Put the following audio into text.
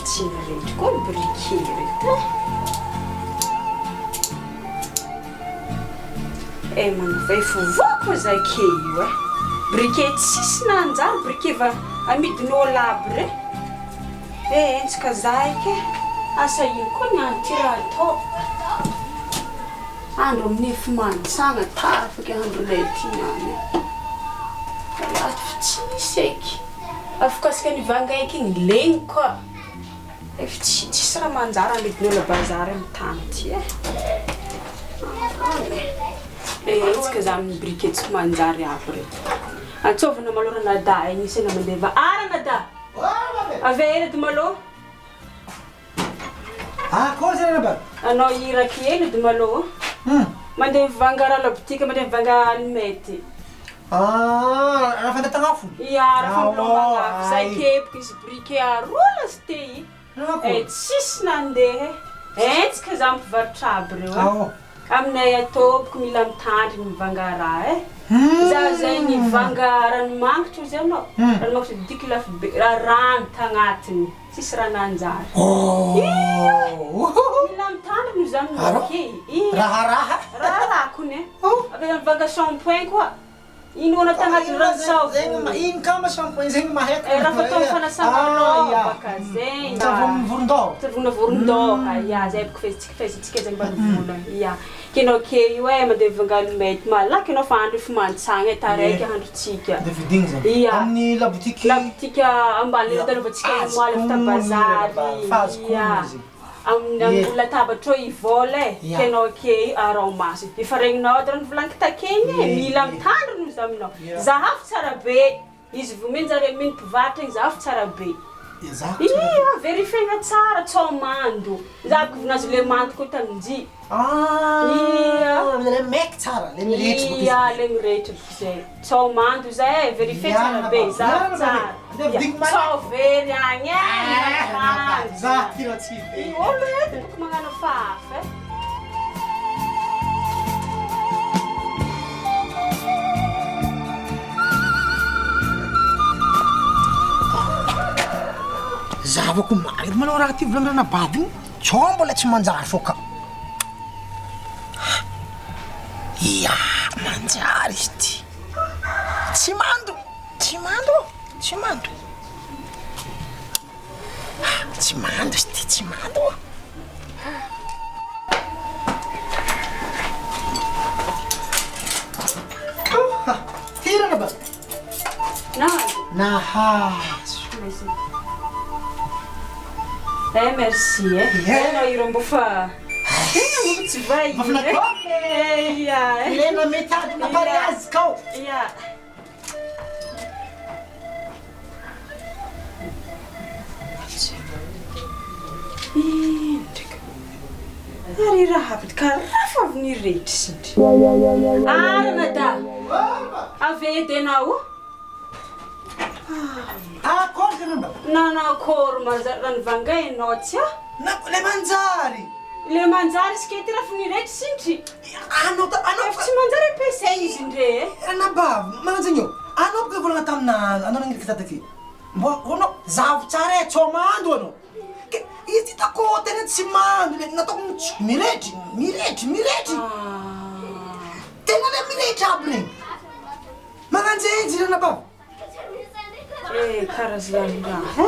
Tsina rehetra koa ny briquet rehetra. Manova efovoako zay ke io briquet tsisy nanjary briquet va amidin'olo aby re. Entsika zahay ke asa ino koa ny anty raha atao. Andro amin'ny fimanitsagna tara afaka andro lay ty niany. Ato tsy misy eky. Afaka nivanga eky igny legny koa. Efa tsisy raha manjary amidin'olo bazary amin'ny tany ty Etsika za amin'ny briquet tsy manjary aby re. Antsovana malô Nada igny isena mandeva. Ara Nada! Avela edy malô? Koa zay Nada? Anao iraky ely edy malô? Mandeha mivanga raha labotika, mandeha mivanga alimety. Raha fandatagna fo? Ia, raha familomagna. Zay kepoky izy briquet aroa lasty. Tsisy nandeha. Etsika za mpivarotra aby reo. Aminay atôboko mila mitandry mivanga raha Za zay nivanga ranomagnitry izy anao. Ranomagnitry 10 kilafo be. Rano tagnatiny. Tsisy raha nanjary. Mila mitandry no za minake. Raha kone. Avela mivanga shampoing koa. Ino ana tagnatiny rano-savony. Ino kama shampoing zegny maheko. Raha fatao fanasana baka zegny. Savony voron-dôha. Savony voron-dôha. Ia, zay boko fezitsika zegny mba volony. Ia. Kenao ke io mandeha mivanga alimety malaky anao fa andro efa mantsagna taraiky androtsika. De vidigny zany. Ia. Amin'ny labotiky. Labotika ambany tanaovantsika moaly fita bazary. Ia. Amin'ny latabatra ivola kenao ke aromasy. Efa regninao dra nivolaniko takeny mila mitandry no za aminao. Zahafy tsara be. Izy vao menjare mino mpivarotra igny zahafy tsara be. Ia, verifiena tsara tsao mando. Za vinazy le mando koa taminji. Le mec tsara, le mirehetra boka. Ia, le mirehetra boka zay. Tsao mando zay, verifie tsara be, zahafy tsara. Tsao very agny Za tira tsy be. Olo edy boka magnano fafa Zavako marina manao raha ty volangana bady igny. Tsao mbola tsy manjary foka. Ia, manjary izy ty. Tsy mando. Tsy mando izy ty, tsy mando. Tirana ba? Nahazo. Merci Anao iro mbo fa mbo tsy vahiny. Ia. Ilena metady na mariazy kao. Ia. Ary raha aby karaha fa avy nirehetra sindry. Nada. Avedy anao? Akory zany mba? Nanakory raha nivangainao tsy Le manjary. Le manjary izy ke ty raha fa nirehetra sindry. Anao Efa tsy manjary ampiasaina izy ndre. Anaba, magnanzany io. Anao boka volagna taminah, anao nangiry kitataky. Mbo anao zavo tsara tsao mando anao. Izy ty tako tena tsy mando, nataoko mirehetry. Tena le mirehetra aby regny. Magnanjay izy anaba. Karazany raha